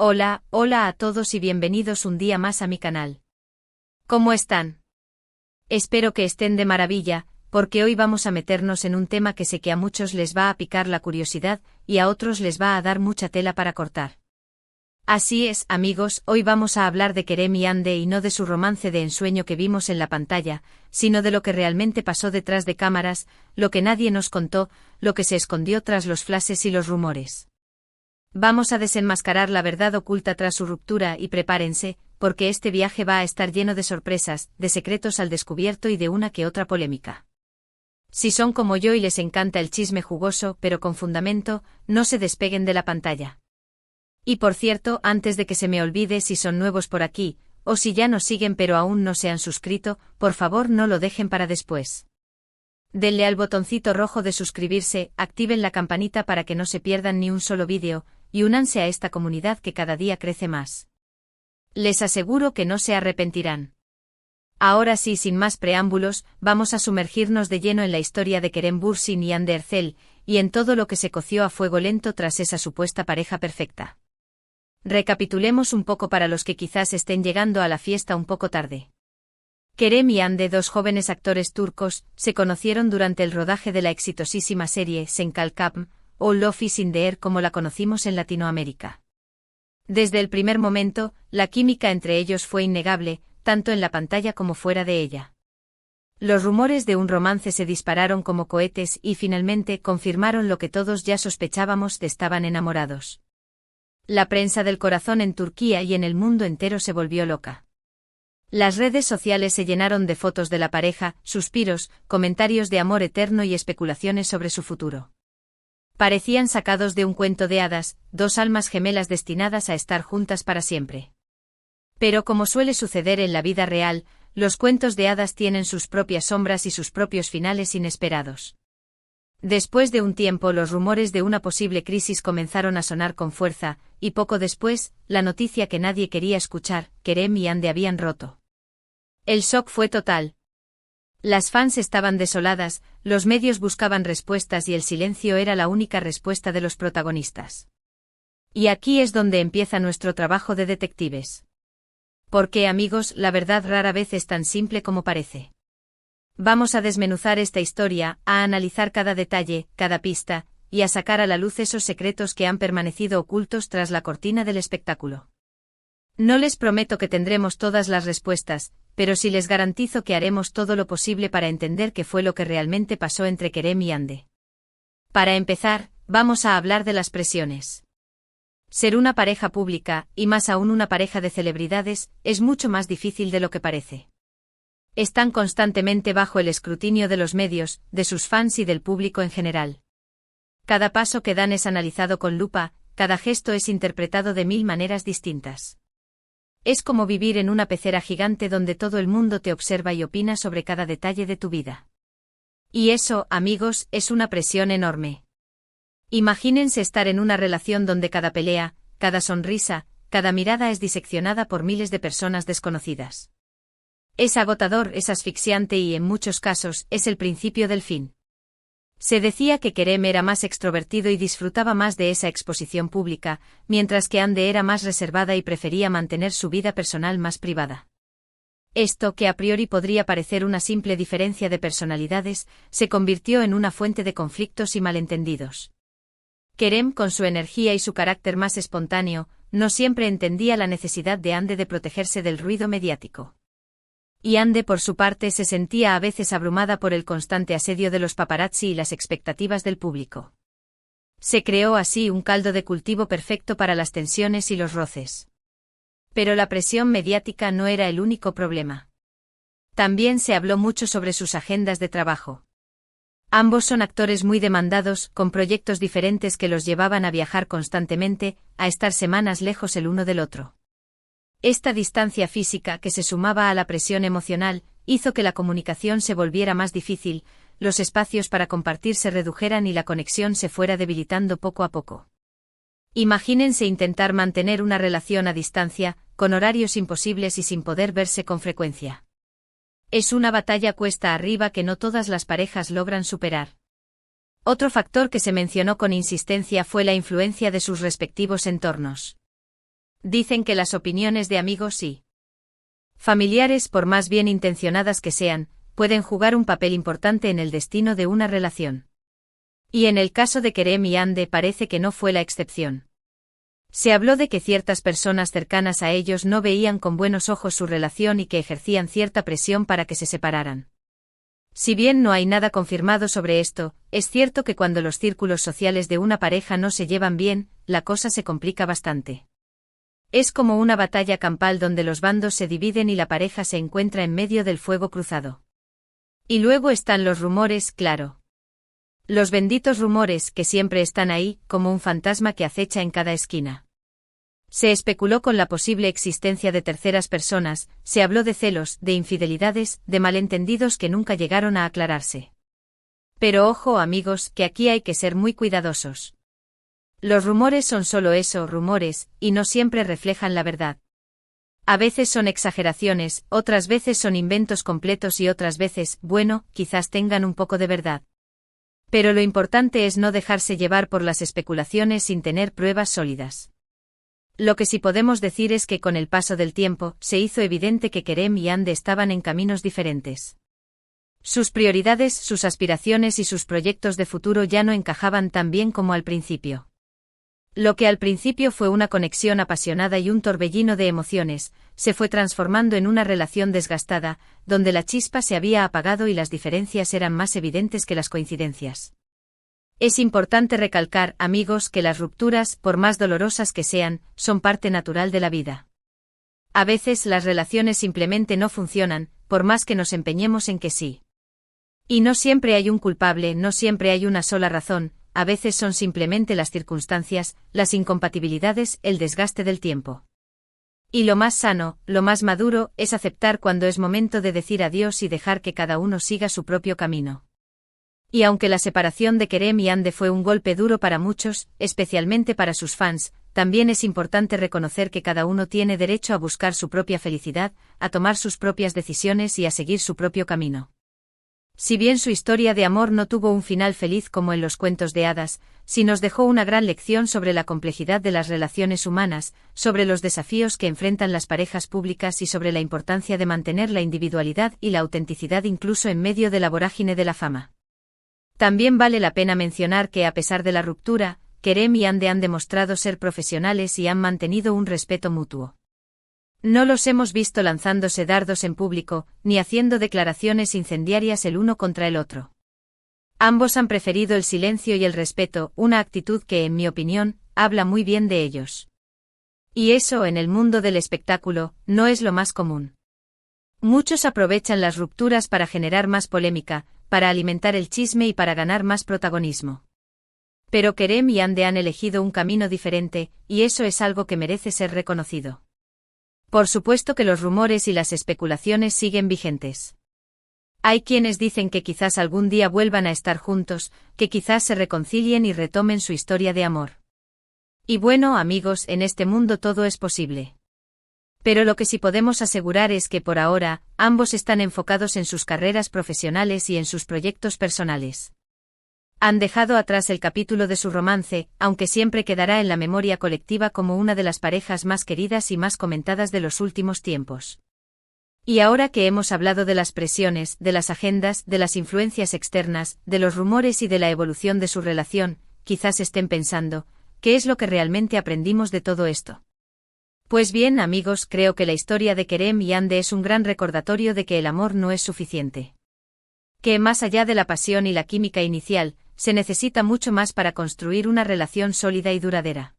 Hola a todos y bienvenidos un día más a mi canal. ¿Cómo están? Espero que estén de maravilla, porque hoy vamos a meternos en un tema que sé que a muchos les va a picar la curiosidad y a otros les va a dar mucha tela para cortar. Así es, amigos, hoy vamos a hablar de Kerem y Hande y no de su romance de ensueño que vimos en la pantalla, sino de lo que realmente pasó detrás de cámaras, lo que nadie nos contó, lo que se escondió tras los flashes y los rumores. Vamos a desenmascarar la verdad oculta tras su ruptura y prepárense, porque este viaje va a estar lleno de sorpresas, de secretos al descubierto y de una que otra polémica. Si son como yo y les encanta el chisme jugoso pero con fundamento, no se despeguen de la pantalla. Y por cierto, antes de que se me olvide, si son nuevos por aquí, o si ya nos siguen pero aún no se han suscrito, por favor no lo dejen para después. Denle al botoncito rojo de suscribirse, activen la campanita para que no se pierdan ni un solo vídeo, y únanse a esta comunidad que cada día crece más. Les aseguro que no se arrepentirán. Ahora sí, sin más preámbulos, vamos a sumergirnos de lleno en la historia de Kerem Bürsin y Hande Erçel, y en todo lo que se coció a fuego lento tras esa supuesta pareja perfecta. Recapitulemos un poco para los que quizás estén llegando a la fiesta un poco tarde. Kerem y Hande, dos jóvenes actores turcos, se conocieron durante el rodaje de la exitosísima serie Sen Kalkam, o Love is in the Air como la conocimos en Latinoamérica. Desde el primer momento, la química entre ellos fue innegable, tanto en la pantalla como fuera de ella. Los rumores de un romance se dispararon como cohetes y finalmente confirmaron lo que todos ya sospechábamos: estaban enamorados. La prensa del corazón en Turquía y en el mundo entero se volvió loca. Las redes sociales se llenaron de fotos de la pareja, suspiros, comentarios de amor eterno y especulaciones sobre su futuro. Parecían sacados de un cuento de hadas, dos almas gemelas destinadas a estar juntas para siempre. Pero como suele suceder en la vida real, los cuentos de hadas tienen sus propias sombras y sus propios finales inesperados. Después de un tiempo, los rumores de una posible crisis comenzaron a sonar con fuerza, y poco después, la noticia que nadie quería escuchar: Kerem y Hande habían roto. El shock fue total. Las fans estaban desoladas, los medios buscaban respuestas y el silencio era la única respuesta de los protagonistas. Y aquí es donde empieza nuestro trabajo de detectives. Porque, amigos, la verdad rara vez es tan simple como parece. Vamos a desmenuzar esta historia, a analizar cada detalle, cada pista, y a sacar a la luz esos secretos que han permanecido ocultos tras la cortina del espectáculo. No les prometo que tendremos todas las respuestas, pero sí les garantizo que haremos todo lo posible para entender qué fue lo que realmente pasó entre Kerem y Hande. Para empezar, vamos a hablar de las presiones. Ser una pareja pública, y más aún una pareja de celebridades, es mucho más difícil de lo que parece. Están constantemente bajo el escrutinio de los medios, de sus fans y del público en general. Cada paso que dan es analizado con lupa, cada gesto es interpretado de 1000 maneras distintas. Es como vivir en una pecera gigante donde todo el mundo te observa y opina sobre cada detalle de tu vida. Y eso, amigos, es una presión enorme. Imagínense estar en una relación donde cada pelea, cada sonrisa, cada mirada es diseccionada por miles de personas desconocidas. Es agotador, es asfixiante y, en muchos casos, es el principio del fin. Se decía que Kerem era más extrovertido y disfrutaba más de esa exposición pública, mientras que Hande era más reservada y prefería mantener su vida personal más privada. Esto, que a priori podría parecer una simple diferencia de personalidades, se convirtió en una fuente de conflictos y malentendidos. Kerem, con su energía y su carácter más espontáneo, no siempre entendía la necesidad de Hande de protegerse del ruido mediático. Y Hande, por su parte, se sentía a veces abrumada por el constante asedio de los paparazzi y las expectativas del público. Se creó así un caldo de cultivo perfecto para las tensiones y los roces. Pero la presión mediática no era el único problema. También se habló mucho sobre sus agendas de trabajo. Ambos son actores muy demandados, con proyectos diferentes que los llevaban a viajar constantemente, a estar semanas lejos el uno del otro. Esta distancia física, que se sumaba a la presión emocional, hizo que la comunicación se volviera más difícil, los espacios para compartir se redujeran y la conexión se fuera debilitando poco a poco. Imagínense intentar mantener una relación a distancia, con horarios imposibles y sin poder verse con frecuencia. Es una batalla cuesta arriba que no todas las parejas logran superar. Otro factor que se mencionó con insistencia fue la influencia de sus respectivos entornos. Dicen que las opiniones de amigos y familiares, por más bien intencionadas que sean, pueden jugar un papel importante en el destino de una relación. Y en el caso de Kerem y Hande parece que no fue la excepción. Se habló de que ciertas personas cercanas a ellos no veían con buenos ojos su relación y que ejercían cierta presión para que se separaran. Si bien no hay nada confirmado sobre esto, es cierto que cuando los círculos sociales de una pareja no se llevan bien, la cosa se complica bastante. Es como una batalla campal donde los bandos se dividen y la pareja se encuentra en medio del fuego cruzado. Y luego están los rumores, claro. Los benditos rumores que siempre están ahí, como un fantasma que acecha en cada esquina. Se especuló con la posible existencia de terceras personas, se habló de celos, de infidelidades, de malentendidos que nunca llegaron a aclararse. Pero ojo, amigos, que aquí hay que ser muy cuidadosos. Los rumores son solo eso, rumores, y no siempre reflejan la verdad. A veces son exageraciones, otras veces son inventos completos y otras veces, bueno, quizás tengan un poco de verdad. Pero lo importante es no dejarse llevar por las especulaciones sin tener pruebas sólidas. Lo que sí podemos decir es que con el paso del tiempo, se hizo evidente que Kerem y Hande estaban en caminos diferentes. Sus prioridades, sus aspiraciones y sus proyectos de futuro ya no encajaban tan bien como al principio. Lo que al principio fue una conexión apasionada y un torbellino de emociones, se fue transformando en una relación desgastada, donde la chispa se había apagado y las diferencias eran más evidentes que las coincidencias. Es importante recalcar, amigos, que las rupturas, por más dolorosas que sean, son parte natural de la vida. A veces las relaciones simplemente no funcionan, por más que nos empeñemos en que sí. Y no siempre hay un culpable, no siempre hay una sola razón. A veces son simplemente las circunstancias, las incompatibilidades, el desgaste del tiempo. Y lo más sano, lo más maduro, es aceptar cuando es momento de decir adiós y dejar que cada uno siga su propio camino. Y aunque la separación de Kerem y Hande fue un golpe duro para muchos, especialmente para sus fans, también es importante reconocer que cada uno tiene derecho a buscar su propia felicidad, a tomar sus propias decisiones y a seguir su propio camino. Si bien su historia de amor no tuvo un final feliz como en los cuentos de hadas, sí nos dejó una gran lección sobre la complejidad de las relaciones humanas, sobre los desafíos que enfrentan las parejas públicas y sobre la importancia de mantener la individualidad y la autenticidad incluso en medio de la vorágine de la fama. También vale la pena mencionar que a pesar de la ruptura, Kerem y Hande han demostrado ser profesionales y han mantenido un respeto mutuo. No los hemos visto lanzándose dardos en público, ni haciendo declaraciones incendiarias el uno contra el otro. Ambos han preferido el silencio y el respeto, una actitud que, en mi opinión, habla muy bien de ellos. Y eso, en el mundo del espectáculo, no es lo más común. Muchos aprovechan las rupturas para generar más polémica, para alimentar el chisme y para ganar más protagonismo. Pero Kerem y Hande han elegido un camino diferente, y eso es algo que merece ser reconocido. Por supuesto que los rumores y las especulaciones siguen vigentes. Hay quienes dicen que quizás algún día vuelvan a estar juntos, que quizás se reconcilien y retomen su historia de amor. Y bueno, amigos, en este mundo todo es posible. Pero lo que sí podemos asegurar es que por ahora, ambos están enfocados en sus carreras profesionales y en sus proyectos personales. Han dejado atrás el capítulo de su romance, aunque siempre quedará en la memoria colectiva como una de las parejas más queridas y más comentadas de los últimos tiempos. Y ahora que hemos hablado de las presiones, de las agendas, de las influencias externas, de los rumores y de la evolución de su relación, quizás estén pensando, ¿qué es lo que realmente aprendimos de todo esto? Pues bien, amigos, creo que la historia de Kerem y Hande es un gran recordatorio de que el amor no es suficiente. Que más allá de la pasión y la química inicial, se necesita mucho más para construir una relación sólida y duradera.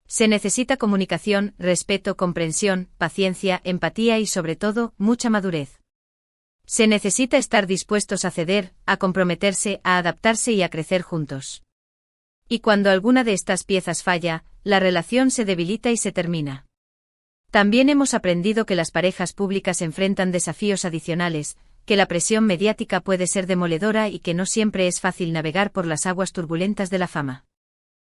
Se necesita comunicación, respeto, comprensión, paciencia, empatía y sobre todo, mucha madurez. Se necesita estar dispuestos a ceder, a comprometerse, a adaptarse y a crecer juntos. Y cuando alguna de estas piezas falla, la relación se debilita y se termina. También hemos aprendido que las parejas públicas enfrentan desafíos adicionales, que la presión mediática puede ser demoledora y que no siempre es fácil navegar por las aguas turbulentas de la fama.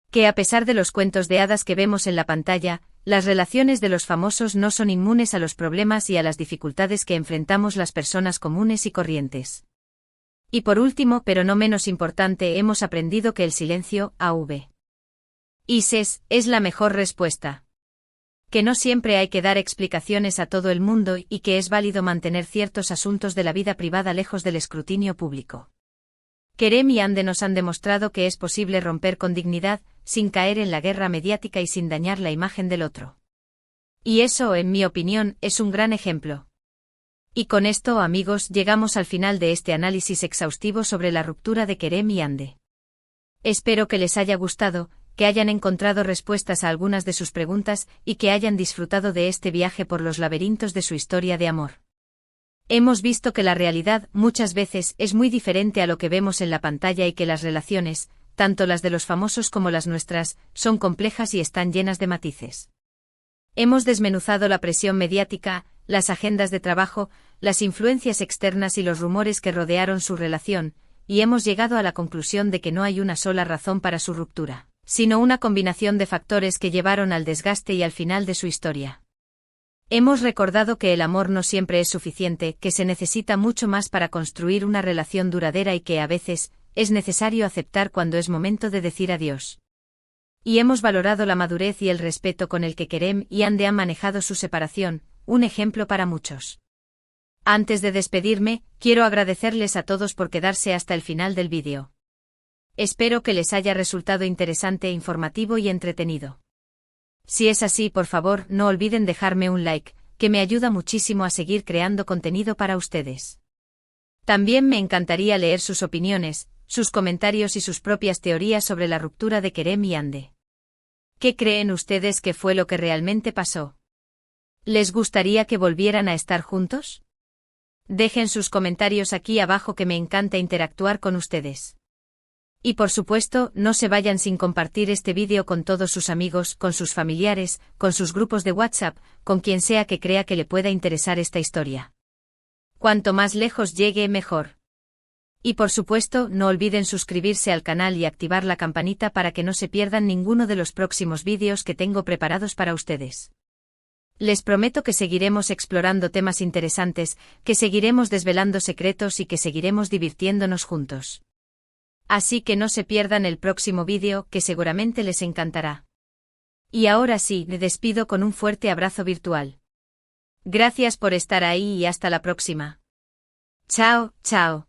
Que a pesar de los cuentos de hadas que vemos en la pantalla, las relaciones de los famosos no son inmunes a los problemas y a las dificultades que enfrentamos las personas comunes y corrientes. Y por último, pero no menos importante, hemos aprendido que el silencio, a.v. es la mejor respuesta. Que no siempre hay que dar explicaciones a todo el mundo y que es válido mantener ciertos asuntos de la vida privada lejos del escrutinio público. Kerem y Ande nos han demostrado que es posible romper con dignidad, sin caer en la guerra mediática y sin dañar la imagen del otro. Y eso, en mi opinión, es un gran ejemplo. Y con esto, amigos, llegamos al final de este análisis exhaustivo sobre la ruptura de Kerem y Ande. Espero que les haya gustado, que hayan encontrado respuestas a algunas de sus preguntas y que hayan disfrutado de este viaje por los laberintos de su historia de amor. Hemos visto que la realidad, muchas veces, es muy diferente a lo que vemos en la pantalla y que las relaciones, tanto las de los famosos como las nuestras, son complejas y están llenas de matices. Hemos desmenuzado la presión mediática, las agendas de trabajo, las influencias externas y los rumores que rodearon su relación, y hemos llegado a la conclusión de que no hay una sola razón para su ruptura, sino una combinación de factores que llevaron al desgaste y al final de su historia. Hemos recordado que el amor no siempre es suficiente, que se necesita mucho más para construir una relación duradera y que a veces, es necesario aceptar cuando es momento de decir adiós. Y hemos valorado la madurez y el respeto con el que Kerem y Ande han manejado su separación, un ejemplo para muchos. Antes de despedirme, quiero agradecerles a todos por quedarse hasta el final del vídeo. Espero que les haya resultado interesante, informativo y entretenido. Si es así, por favor, no olviden dejarme un like, que me ayuda muchísimo a seguir creando contenido para ustedes. También me encantaría leer sus opiniones, sus comentarios y sus propias teorías sobre la ruptura de Kerem y Ande. ¿Qué creen ustedes que fue lo que realmente pasó? ¿Les gustaría que volvieran a estar juntos? Dejen sus comentarios aquí abajo, que me encanta interactuar con ustedes. Y por supuesto, no se vayan sin compartir este vídeo con todos sus amigos, con sus familiares, con sus grupos de WhatsApp, con quien sea que crea que le pueda interesar esta historia. Cuanto más lejos llegue, mejor. Y por supuesto, no olviden suscribirse al canal y activar la campanita para que no se pierdan ninguno de los próximos vídeos que tengo preparados para ustedes. Les prometo que seguiremos explorando temas interesantes, que seguiremos desvelando secretos y que seguiremos divirtiéndonos juntos. Así que no se pierdan el próximo vídeo, que seguramente les encantará. Y ahora sí, me despido con un fuerte abrazo virtual. Gracias por estar ahí y hasta la próxima. Chao, chao.